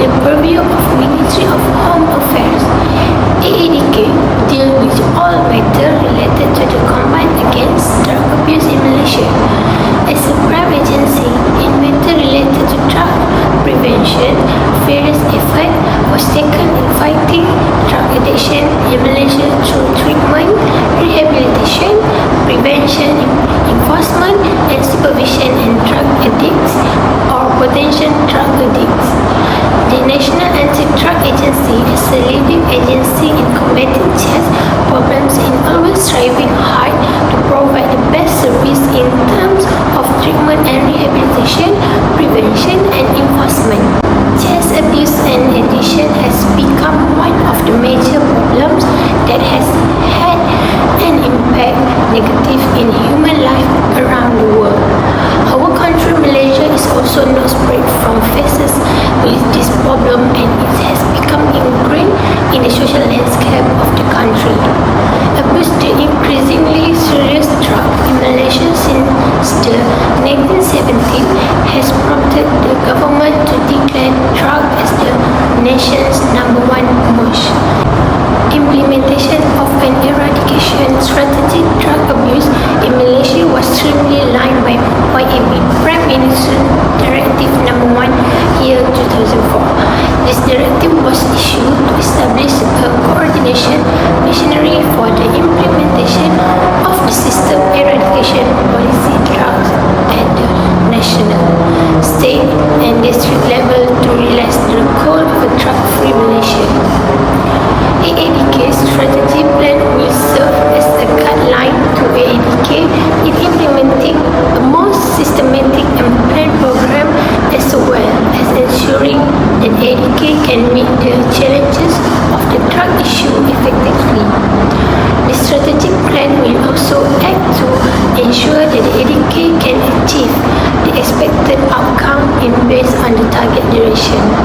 the purview of Ministry of Home Affairs. AADK deals with all matters related to the combat against drug abuse in Malaysia. As a private agency in matters related to drug prevention, various efforts was taken in fighting drug addiction in Malaysia through treatment, rehabilitation, prevention, enforcement, and supervision in drug addicts or potential drug addicts. The National Anti-Drug Agency is a leading agency in combating chess problems and always striving hard to provide the best service in terms of treatment and rehabilitation, prevention, and enforcement. Child abuse and addiction has become one of the major problems that has had an impact negative in human life around the world. Our country, Malaysia, is also not spared from faces with this problem, and it has become ingrained in the social landscape of the country. Abuse, the increasingly serious drug in Malaysia since the 1970s, has prompted the government to declare drug as the nation's #1 most. Implementation of an eradication strategy drug abuse in Malaysia was streamlined by Prime Minister Directive #1 year 2004. This directive was issued to establish a coordination machinery for the implementation of the system eradication policy drugs at the national, state, and district level to realize the goal of a drug-free Malaysia. AADK's strategy plan will serve as a guideline to AADK in implementing a more systematic and planned program, as well as ensuring that AADK can meet the challenges of the drug issue effectively. The strategic plan will also act to ensure that AADK can achieve the expected outcome based on the target duration.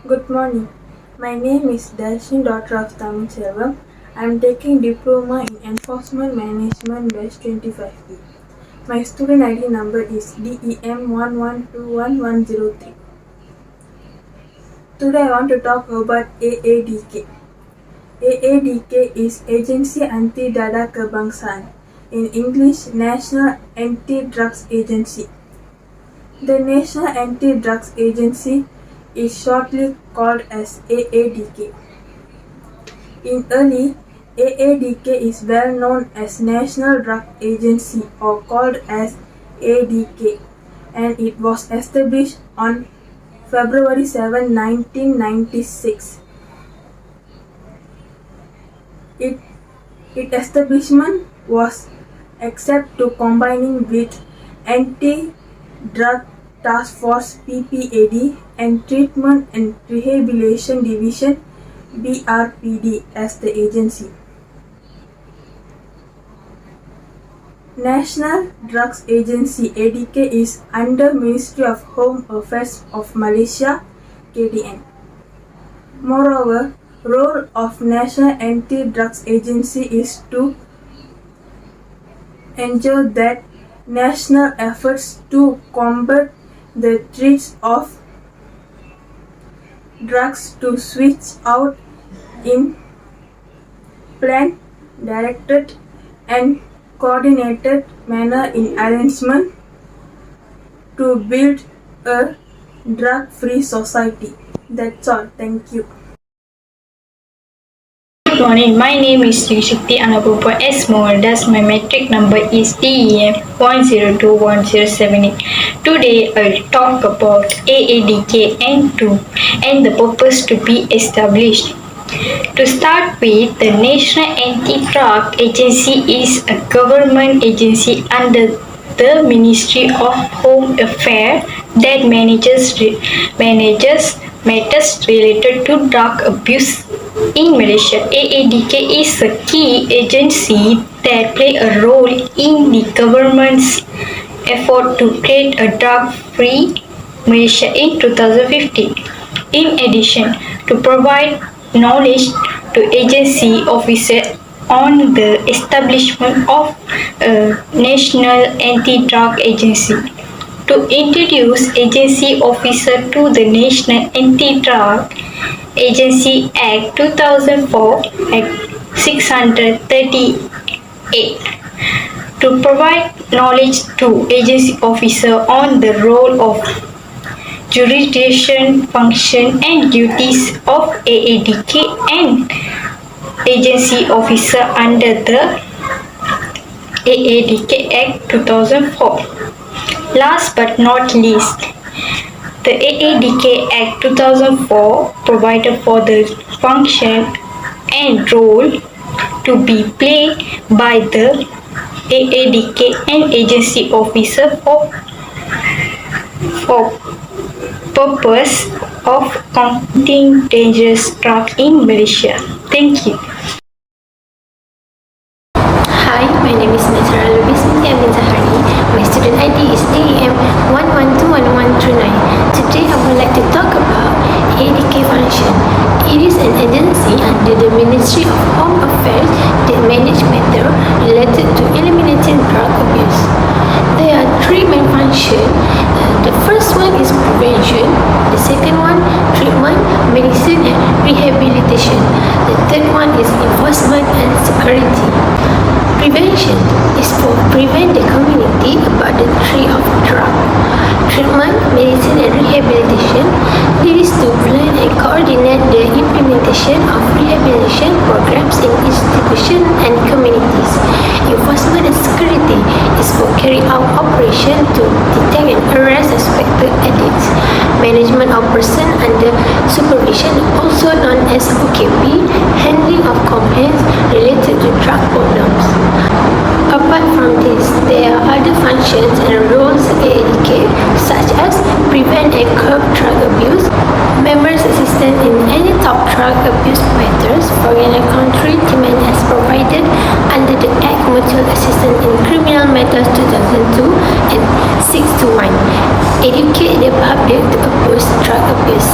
Good morning. My name is Dashin, daughter of Tamil Selvam. I am taking Diploma in Enforcement Management Batch 25B. My student ID number is DEM1121103. Today I want to talk about AADK. AADK is Agensi Anti-Dadah Kebangsaan, in English National Anti-Drugs Agency. The National Anti-Drugs Agency is shortly called as AADK. In early, AADK is well known as National Drug Agency or called as ADK, and it was established on February 7, 1996. Its establishment was accepted to combining with Anti-Drug Task Force PPAD and Treatment and Rehabilitation Division BRPD as the agency. National Drugs Agency ADK is under Ministry of Home Affairs of Malaysia KDN. Moreover, role of National Anti-Drugs Agency is to ensure that national efforts to combat the threats of drugs to switch out in planned, directed, and coordinated manner in arrangement to build a drug-free society. That's all. Thank you. Good morning, my name is Sri Shakti Anapupa S. Mohandas. My metric number is DEM 1021078. Today I will talk about AADK N2 and the purpose to be established. To start with, the National Anti-Drug Agency is a government agency under the Ministry of Home Affairs that manages matters related to drug abuse in Malaysia. AADK is a key agency that plays a role in the government's effort to create a drug-free Malaysia in 2015. In addition, to provide knowledge to agency officers on the establishment of a national anti-drug agency. to introduce agency officer to the National Anti-Drug Agency Act 2004 Act 638 to provide knowledge to agency officer on the role of jurisdiction, function and duties of AADK and agency officer under the AADK Act 2004. Last but not least, the AADK Act 2004 provided for the function and role to be played by the AADK and agency officer for purpose of combating dangerous drugs in Malaysia. Thank you. Hi, my name is Nazara Lubis Binti Amin Zahari. My student ID is AEM 11211139. Today I would like to talk about ADK function. It is an agency under the Ministry of Home Affairs that manage matters related to eliminating drug abuse. There are three main functions. The first one is prevention, the second one treatment, medicine and rehabilitation. The third one is enforcement and security. Prevention is for prevent the community about the tree of drug. Treatment, medicine and rehabilitation is to plan and coordinate the implementation of rehabilitation programs in institutions and communities. Enforcement and security is for carry out operation to detect and arrest suspected addicts. Management of person under supervision, also known as OKP, handling of complaints related to drug problems. Apart from this, there are other functions and roles of AADK such as prevent and curb drug abuse, members' assistance in any top drug abuse matters, foreign and country demand as provided under the Act Mutual Assistance in Criminal Matters 2002 and 621. Educate the public to oppose drug abuse.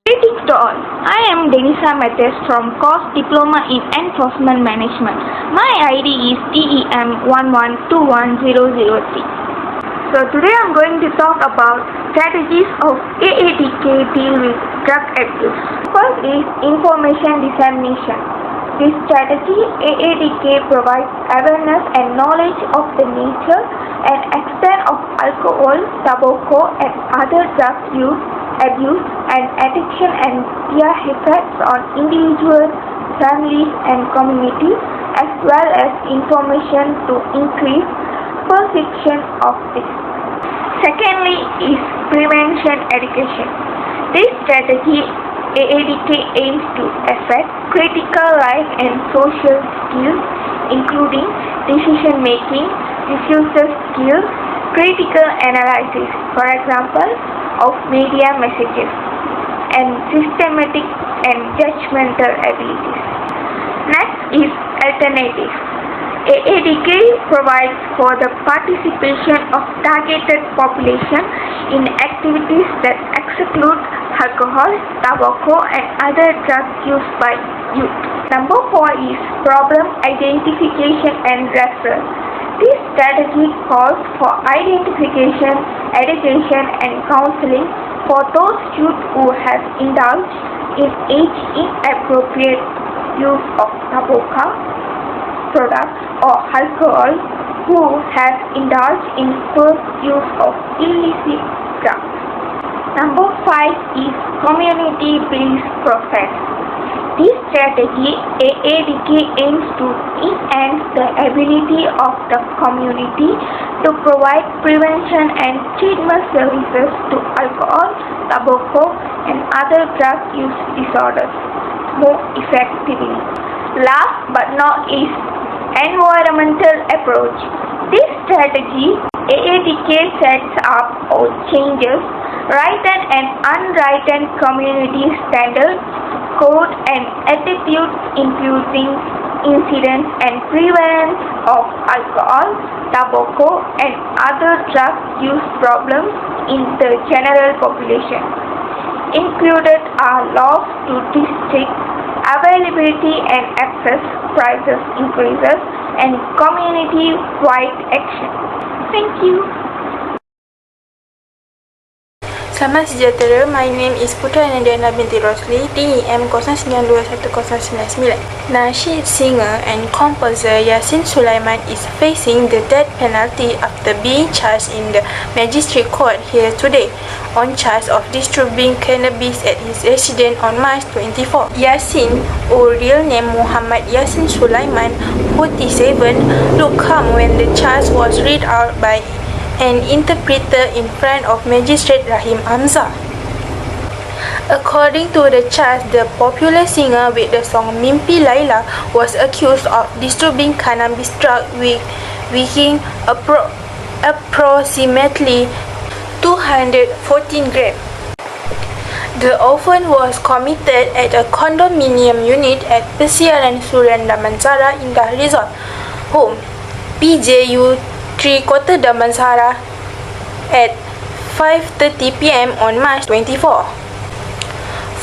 Greetings to all. I am Denisa Mates from Course Diploma in Enforcement Management. My ID is TEM 11210003. So today I am going to talk about strategies of AADK deal with drug abuse. First is information dissemination. This strategy, AADK provides awareness and knowledge of the nature and extent of alcohol, tobacco and other drug use, abuse and addiction and their effects on individuals, families and communities, as well as information to increase perception of this. Secondly is prevention education. This strategy AADK aims to affect critical life and social skills including decision making, diffuser skills, critical analysis, for example, of media messages, and systematic and judgmental abilities. Next is alternatives. AADK provides for the participation of targeted population in activities that exclude alcohol, tobacco and other drugs used by youth. Number 4 is problem identification and referral. This strategy calls for identification, education and counseling for those youth who have indulged in age-inappropriate use of tobacco products or alcohol, who have indulged in coarse use of illicit drugs. Number 5 is community-based process. This strategy, AADK aims to enhance the ability of the community to provide prevention and treatment services to alcohol, tobacco, and other drug use disorders more effectively. Last but not least, environmental approach. This strategy, AADK sets up or changes written and unwritten community standards, code and attitudes including incidence and prevalence of alcohol, tobacco and other drug use problems in the general population. Included are laws to restrict availability and access, prices increases, and community-wide action. Thank you. Selamat sejahtera, my name is Putra Andiana binti Rosli, DEM 09211099. Nasyid singer and composer Yasin Sulaiman is facing the death penalty after being charged in the magistrate court here today on charge of distributing cannabis at his residence on March 24. Yasin, or real name Muhammad Yasin Sulaiman, 47, looked calm when the charge was read out by an interpreter in front of Magistrate Rahim Hamzah. According to the charge, the popular singer with the song Mimpi Laila was accused of distributing cannabis drug weighing approximately 214 grams. The offence was committed at a condominium unit at Persiaran Surian Damansara Indah Resort Home, PJU 3/4 Damansara at 5:30 p.m. on March 24.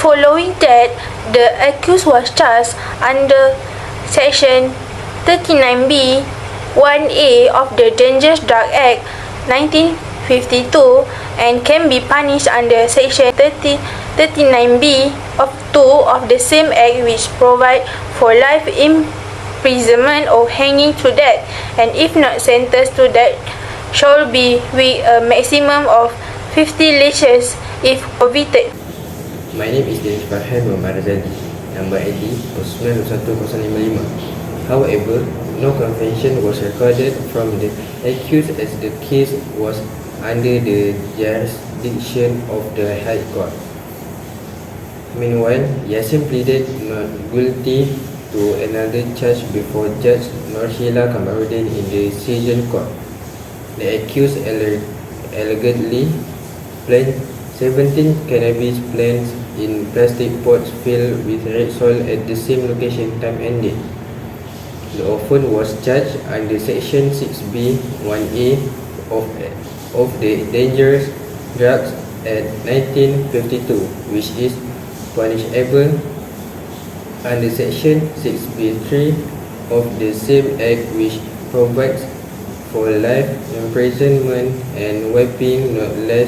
Following that, the accused was charged under Section 39B 1A of the Dangerous Drug Act 1952 and can be punished under Section 39B of 2 of the same Act, which provide for life imprisonment or hanging to death, and if not sentenced to death, shall be with a maximum of 50 lashes if convicted. My name is Denis Farhan Muhammad Razali, number ID 091055. However, no confession was recorded from the accused as the case was under the jurisdiction of the High Court. Meanwhile, Yasin pleaded not guilty to another charge before Judge Norshila Kamarudin in the Session Court. The accused allegedly planted 17 cannabis plants in plastic pots filled with red soil at the same location, time and date. The offence was charged under Section 6B 1A of the Dangerous Drugs Act 1952, which is punishable under Section 6B3 of the same Act, which provides for life imprisonment and whipping not less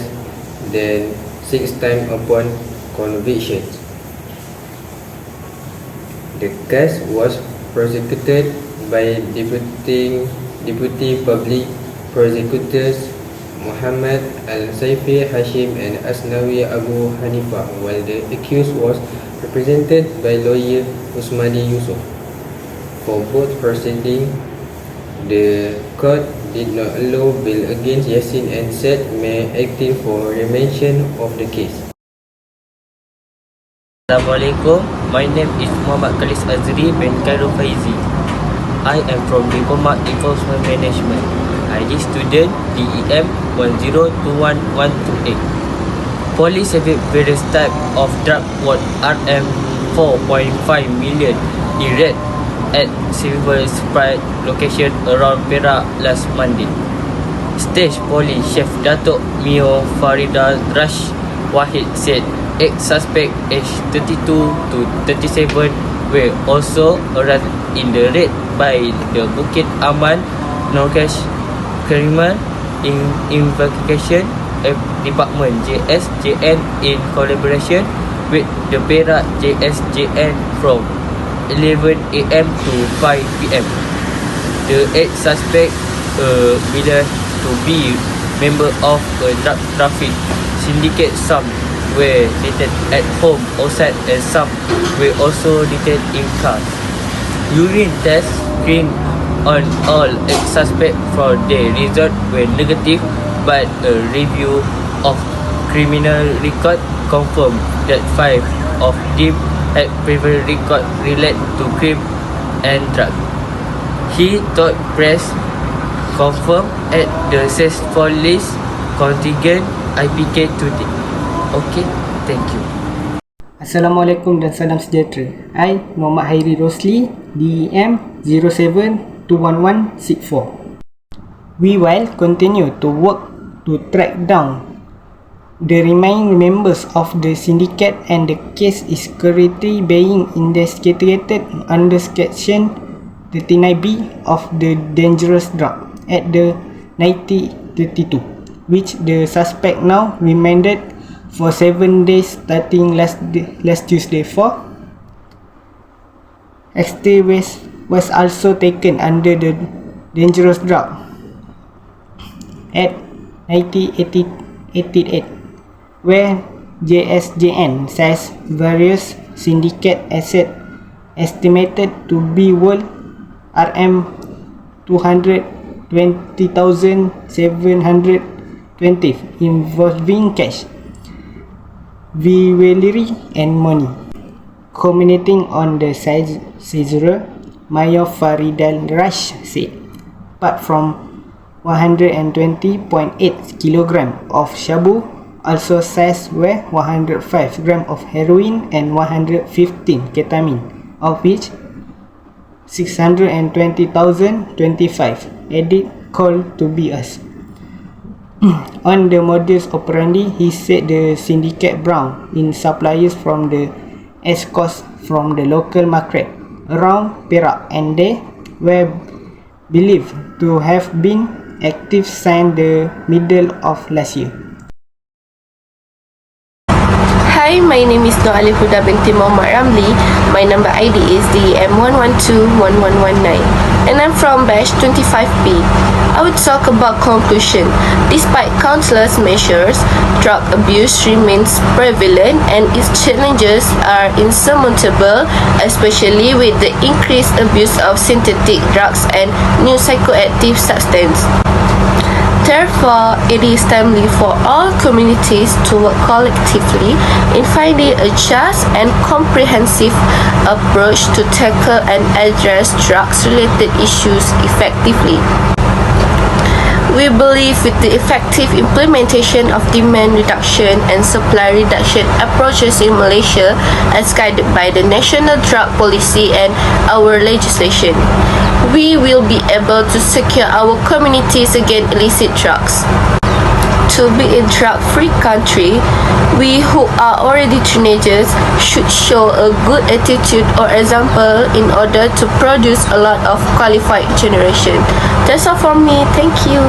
than 6 times upon conviction. The case was prosecuted by Deputy Public Prosecutors Muhammad Al-Saifi Hashim and Asnawi Abu Hanifa, while the accused was represented by lawyer Usmani Yusuf. For both proceedings, the court did not allow bail against Yasin and said may acting for remention of the case. Assalamualaikum, my name is Muhammad Khalis Azri bin Khairul Faizi. I am from Diploma Enforcement Management. I am student DEM 1021128. Police have various type of drug worth RM 4.5 million in red at Silver Sprite location around Perak last Monday. Stage Police Chef Datuk Mio Farida Rash Wahid said 8 suspects aged 32 to 37 were also arrested in the raid by the Bukit Aman Norcash Criminal Investigation Department JSJN in collaboration with the Perak JSJN from 11 AM to 5 PM. The 8 suspects believed to be member of a drug traffic syndicate. Some were detained at home outside and some were also detained in cars. Urine test screen on all 8 suspects for their result were negative, but a review of criminal record confirmed that 5 of them had previous record related to crime and drug. He told press confirmed at the Sales Police contingent IPK today. Okay, thank you. Assalamualaikum dan salam sejahtera. I, Muhammad Hairi Rosli, DEM 07211164. We will continue to work to track down the remaining members of the syndicate, and the case is currently being investigated under Section 39B of the dangerous drug at the 1932, which the suspect now remanded for 7 days starting last Tuesday. 4. Extra was also taken under the dangerous drug at 1988, where JSJN says various syndicate assets estimated to be worth RM 220,720 involving cash, jewelry and money. Commenting on the seizure, Mayor Faridal Rash said, apart from 120.8 kg of shabu, also seized were 105 grams of heroin and 115 ketamine, of which 620,025 added called to be us. On the modus operandi, he said the syndicate brought in suppliers from the East Coast from the local market around Perak, and they were believed to have been active since the middle of last year. Hi, my name is Noor Ali Huda binti Muhammad Ramli. My number ID is DEM1121119 and I'm from batch 25B. I would talk about conclusion. Despite countless measures, drug abuse remains prevalent and its challenges are insurmountable, especially with the increased abuse of synthetic drugs and new psychoactive substances. Therefore, it is timely for all communities to work collectively in finding a just and comprehensive approach to tackle and address drugs-related issues effectively. We believe with the effective implementation of demand reduction and supply reduction approaches in Malaysia as guided by the National Drug Policy and our legislation, we will be able to secure our communities against illicit drugs. To be a drug-free country, we who are already teenagers should show a good attitude or example in order to produce a lot of qualified generation. That's all from me. Thank you.